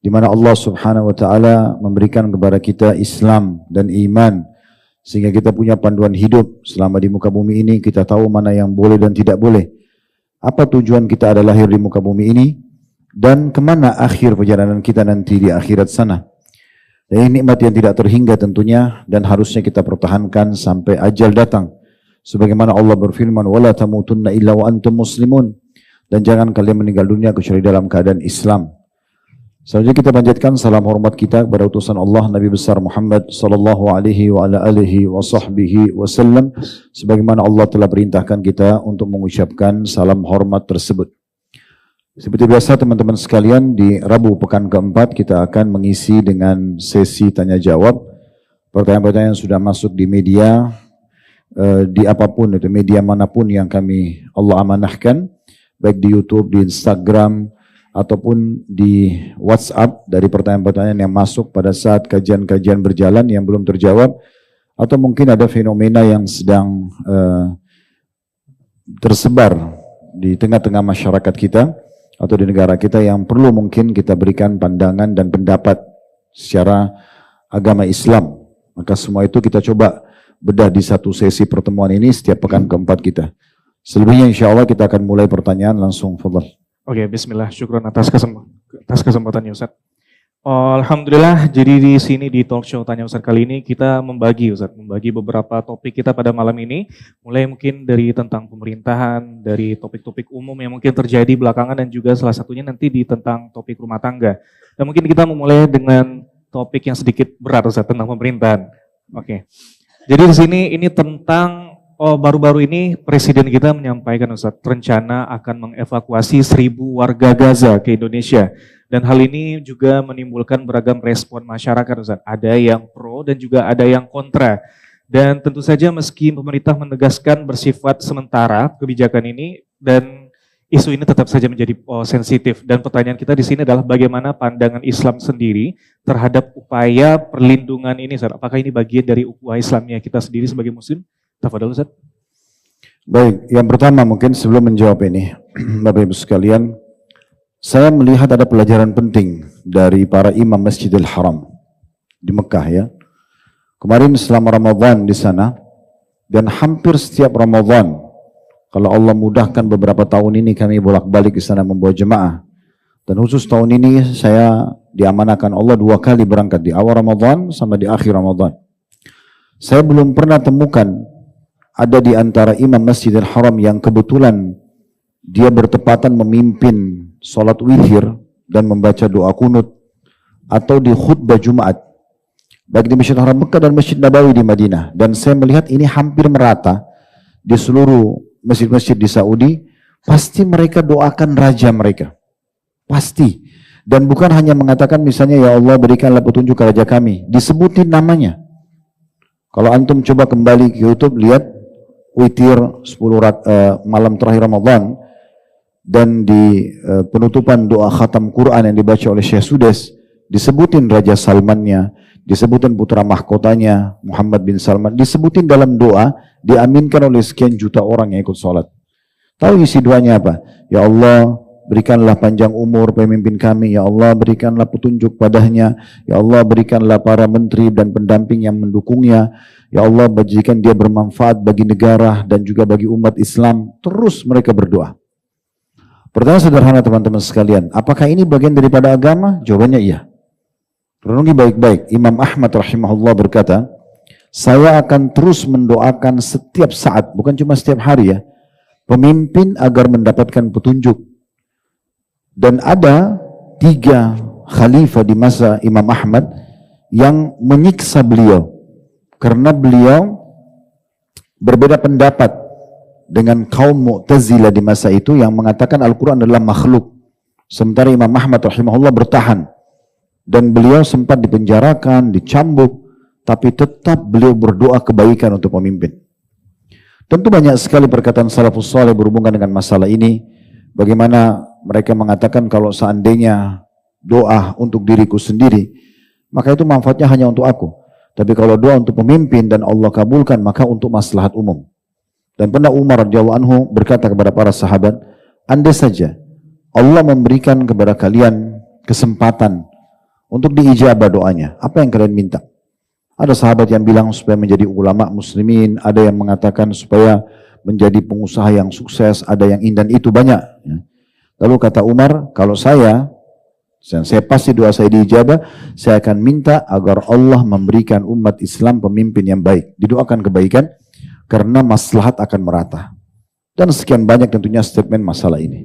di mana Allah Subhanahu wa taala memberikan kepada kita Islam dan iman sehingga kita punya panduan hidup selama di muka bumi ini. Kita tahu mana yang boleh dan tidak boleh. Apa tujuan kita ada lahir di muka bumi ini dan kemana akhir perjalanan kita nanti di akhirat sana. Dan ini nikmat yang tidak terhingga tentunya dan harusnya kita pertahankan sampai ajal datang. Sebagaimana Allah berfirman, "Wala tamutunna illa wa antum muslimun." Dan jangan kalian meninggal dunia kecuali dalam keadaan Islam. Selanjutnya kita panjatkan salam hormat kita kepada utusan Allah Nabi besar Muhammad sallallahu alaihi wa ala alihi wa sahbihi wasallam sebagaimana Allah telah perintahkan kita untuk mengucapkan salam hormat tersebut. Seperti biasa teman-teman sekalian, di Rabu pekan keempat kita akan mengisi dengan sesi tanya jawab. Pertanyaan-pertanyaan yang sudah masuk di media, di apapun itu, media manapun yang Allah amanahkan, baik di YouTube, di Instagram, ataupun di WhatsApp dari pertanyaan-pertanyaan yang masuk pada saat kajian-kajian berjalan yang belum terjawab, atau mungkin ada fenomena yang sedang tersebar di tengah-tengah masyarakat kita atau di negara kita yang perlu mungkin kita berikan pandangan dan pendapat secara agama Islam. Maka semua itu kita coba bedah di satu sesi pertemuan ini setiap pekan keempat kita. Selebihnya insya Allah kita akan mulai pertanyaan langsung. Fadhal. Oke, bismillah, syukron atas kesempatannya Ustaz. Alhamdulillah, jadi di sini di talk show Tanya Ustaz kali ini kita membagi beberapa topik kita pada malam ini, mulai mungkin dari tentang pemerintahan, dari topik-topik umum yang mungkin terjadi belakangan dan juga salah satunya nanti di tentang topik rumah tangga. Dan mungkin kita memulai dengan topik yang sedikit berat Ustaz tentang pemerintahan. Oke. Jadi di sini ini tentang baru-baru ini Presiden kita menyampaikan Ustaz, rencana akan mengevakuasi 1.000 warga Gaza ke Indonesia. Dan hal ini juga menimbulkan beragam respon masyarakat Ustaz. Ada yang pro dan juga ada yang kontra. Dan tentu saja meski pemerintah menegaskan bersifat sementara kebijakan ini dan isu ini tetap saja menjadi sensitif. Dan pertanyaan kita di sini adalah bagaimana pandangan Islam sendiri terhadap upaya perlindungan ini Ustaz. Apakah ini bagian dari ukhuwah Islamnya kita sendiri sebagai muslim? Tafadhol Ustaz. Baik, yang pertama mungkin sebelum menjawab ini, Bapak Ibu sekalian, saya melihat ada pelajaran penting dari para imam Masjidil Haram di Mekah ya. Kemarin selama Ramadan di sana dan hampir setiap Ramadan, kalau Allah mudahkan beberapa tahun ini kami bolak-balik di sana membawa jemaah. Dan khusus tahun ini saya diamanahkan Allah 2 kali berangkat di awal Ramadan sama di akhir Ramadan. Saya belum pernah temukan ada di antara imam Masjidil Haram yang kebetulan dia bertepatan memimpin sholat witir dan membaca doa kunut atau di khutbah Jumat baik di Masjidil Haram Mekah dan Masjid Nabawi di Madinah. Dan saya melihat ini hampir merata di seluruh masjid-masjid di Saudi. Pasti mereka doakan raja mereka, pasti. Dan bukan hanya mengatakan misalnya ya Allah berikanlah petunjuk ke raja kami, disebutin namanya. Kalau antum coba kembali ke YouTube, lihat witir 10 malam terakhir Ramadan dan di penutupan doa khatam Quran yang dibaca oleh Syekh Sudes, disebutin Raja Salmannya, disebutin putra mahkotanya Muhammad bin Salman, disebutin dalam doa, diaminkan oleh sekian juta orang yang ikut sholat. Tahu isi doanya apa? Ya Allah berikanlah panjang umur pemimpin kami, ya Allah berikanlah petunjuk padanya, ya Allah berikanlah para menteri dan pendamping yang mendukungnya, ya Allah jadikan dia bermanfaat bagi negara dan juga bagi umat Islam. Terus mereka berdoa. Pertanyaan sederhana teman-teman sekalian, apakah ini bagian daripada agama? Jawabannya iya. Renungi baik-baik. Imam Ahmad rahimahullah berkata, saya akan terus mendoakan setiap saat, bukan cuma setiap hari ya, pemimpin agar mendapatkan petunjuk. Dan ada 3 khalifah di masa Imam Ahmad yang menyiksa beliau karena beliau berbeda pendapat dengan kaum Mu'tazilah di masa itu yang mengatakan Al-Quran adalah makhluk. Sementara Imam Ahmad rahimahullah bertahan dan beliau sempat dipenjarakan, dicambuk, tapi tetap beliau berdoa kebaikan untuk pemimpin. Tentu banyak sekali perkataan salafus saleh berhubungan dengan masalah ini. Bagaimana mereka mengatakan kalau seandainya doa untuk diriku sendiri, maka itu manfaatnya hanya untuk aku. Tapi kalau doa untuk pemimpin dan Allah kabulkan, maka untuk maslahat umum. Dan pernah Umar radhiyallahu anhu berkata kepada para sahabat, andai saja Allah memberikan kepada kalian kesempatan untuk diijabah doanya. Apa yang kalian minta? Ada sahabat yang bilang supaya menjadi ulama muslimin, ada yang mengatakan supaya menjadi pengusaha yang sukses, ada yang dan itu banyak. Lalu kata Umar, kalau saya pasti doa saya diijabah, saya akan minta agar Allah memberikan umat Islam pemimpin yang baik. Didoakan kebaikan, karena maslahat akan merata. Dan sekian banyak tentunya statement masalah ini.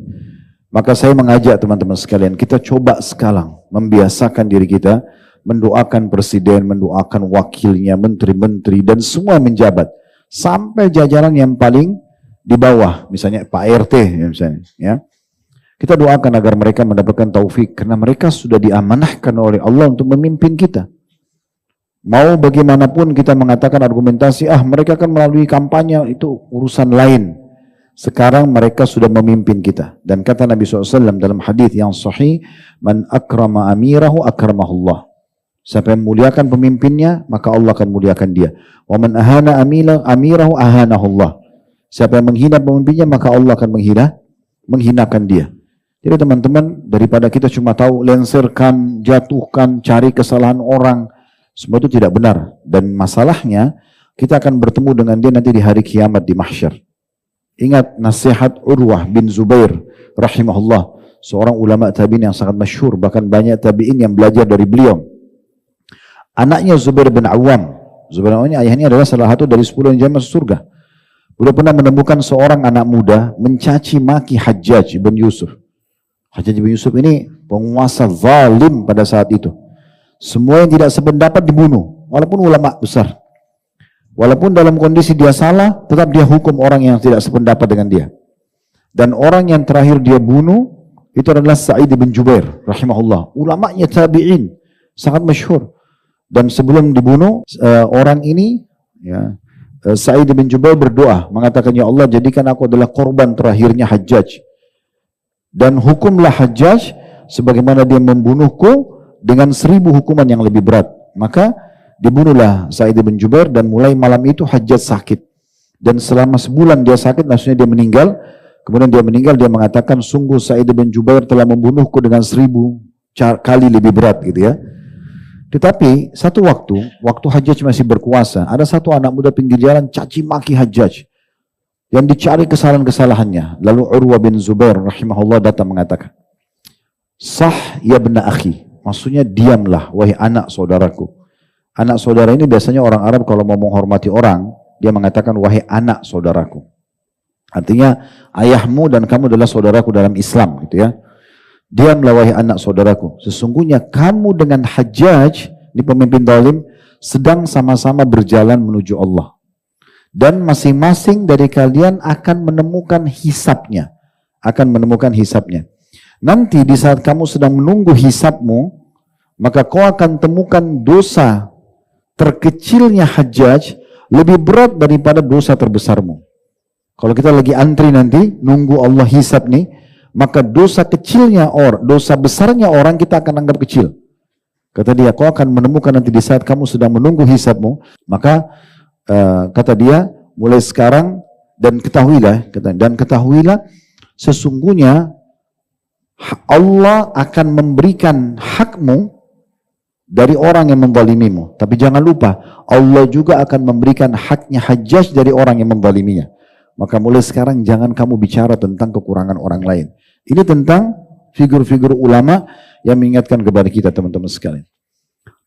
Maka saya mengajak teman-teman sekalian, kita coba sekarang membiasakan diri kita, mendoakan presiden, mendoakan wakilnya, menteri-menteri, dan semua menjabat. Sampai jajaran yang paling di bawah, misalnya Pak RT, misalnya. Ya. Kita doakan agar mereka mendapatkan taufik, karena mereka sudah diamanahkan oleh Allah untuk memimpin kita. Mau bagaimanapun kita mengatakan argumentasi, mereka kan melalui kampanye, itu urusan lain. Sekarang mereka sudah memimpin kita. Dan kata Nabi SAW dalam hadis yang sahih, man akrama amirahu akramahullah. Siapa yang memuliakan pemimpinnya, maka Allah akan muliakan dia. Wa man ahana amirahu ahanahullah. Siapa yang menghina pemimpinnya, maka Allah akan menghinakan dia. Jadi teman-teman, daripada kita cuma tahu lenserkan, jatuhkan, cari kesalahan orang, semua itu tidak benar. Dan masalahnya, kita akan bertemu dengan dia nanti di hari kiamat di mahsyar. Ingat nasihat Urwah bin Zubair rahimahullah, seorang ulama tabi'in yang sangat masyhur, bahkan banyak tabi'in yang belajar dari beliau. Anaknya Zubair bin Awam. Zubair bin Awam ini ayahnya adalah salah satu dari 10 yang jamin masuk surga. Beliau pernah menemukan seorang anak muda mencaci maki Hajjaj bin Yusuf. Hajjaj bin Yusuf ini penguasa zalim pada saat itu. Semua yang tidak sependapat dibunuh, walaupun ulama besar. Walaupun dalam kondisi dia salah, tetap dia hukum orang yang tidak sependapat dengan dia. Dan orang yang terakhir dia bunuh, itu adalah Sa'id bin Jubair, rahimahullah. Ulama'nya tabi'in, sangat masyhur. Dan sebelum dibunuh, orang ini, Sa'id bin Jubair berdoa, mengatakan, ya Allah, jadikan aku adalah korban terakhirnya Hajjaj. Dan hukumlah Hajjaj, sebagaimana dia membunuhku, dengan 1000 hukuman yang lebih berat. Maka, dibunuhlah Sa'id bin Jubair, dan mulai malam itu Hajjaj sakit. Dan selama sebulan dia sakit, maksudnya dia meninggal. Kemudian dia meninggal, dia mengatakan, sungguh Sa'id bin Jubair telah membunuhku dengan 1000 kali lebih berat gitu ya. Tetapi satu waktu Hajjaj masih berkuasa, ada satu anak muda pinggir jalan caci maki Hajjaj. Yang dicari kesalahan-kesalahannya. Lalu Urwah bin Zubair rahimahullah datang mengatakan, sah ya bena akhi. Maksudnya diamlah wahai anak saudaraku. Anak saudara ini biasanya orang Arab kalau mau menghormati orang, dia mengatakan wahai anak saudaraku. Artinya ayahmu dan kamu adalah saudaraku dalam Islam gitu ya. Diamlah wahai anak saudaraku. Sesungguhnya kamu dengan Hajjaj, ini pemimpin zalim, sedang sama-sama berjalan menuju Allah. Dan masing-masing dari kalian akan menemukan hisabnya. Nanti di saat kamu sedang menunggu hisabmu, maka kau akan temukan dosa terkecilnya Hajjaj lebih berat daripada dosa terbesarmu. Kalau kita lagi antri nanti, nunggu Allah hisab nih, maka dosa besarnya orang kita akan anggap kecil. Kata dia, kau akan menemukan nanti di saat kamu sedang menunggu hisabmu, maka kata dia, mulai sekarang dan ketahuilah, sesungguhnya Allah akan memberikan hakmu dari orang yang menzalimimu. Tapi jangan lupa, Allah juga akan memberikan haknya Hajjaj dari orang yang menzaliminya. Maka mulai sekarang jangan kamu bicara tentang kekurangan orang lain. Ini tentang figur-figur ulama yang mengingatkan kepada kita teman-teman sekalian.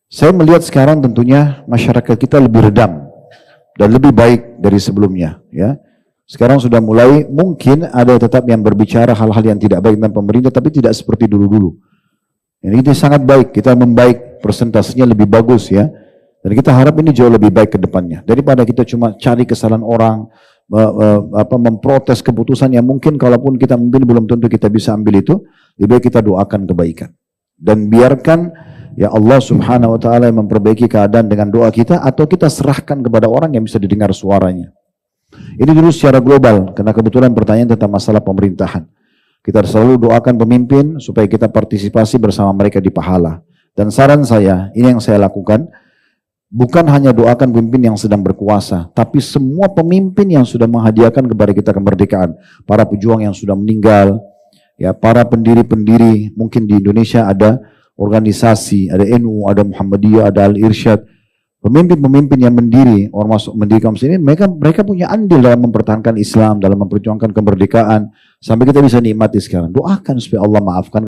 Saya melihat sekarang tentunya masyarakat kita lebih redam dan lebih baik dari sebelumnya. Ya. Sekarang sudah mulai mungkin ada tetap yang berbicara hal-hal yang tidak baik tentang pemerintah, tapi tidak seperti dulu-dulu. Ini sangat baik, kita membaik, persentasenya lebih bagus ya. Dan kita harap ini jauh lebih baik ke depannya. Daripada kita cuma cari kesalahan orang, memprotes keputusan yang mungkin kalaupun kita memimpin belum tentu kita bisa ambil itu, lebih baik kita doakan kebaikan. Dan biarkan ya Allah subhanahu wa ta'ala yang memperbaiki keadaan dengan doa kita, atau kita serahkan kepada orang yang bisa didengar suaranya. Ini dulu secara global, karena kebetulan pertanyaan tentang masalah pemerintahan. Kita selalu doakan pemimpin supaya kita partisipasi bersama mereka di pahala. Dan saran saya, ini yang saya lakukan, bukan hanya doakan pemimpin yang sedang berkuasa, tapi semua pemimpin yang sudah menghadiahkan kepada kita kemerdekaan. Para pejuang yang sudah meninggal, ya para pendiri-pendiri, mungkin di Indonesia ada organisasi, ada NU, ada Muhammadiyah, ada Al-Irsyad, pemimpin-pemimpin yang mendiri kaum muslimin, mereka punya andil dalam mempertahankan Islam, dalam memperjuangkan kemerdekaan, sampai kita bisa nikmati sekarang. Doakan supaya Allah maafkan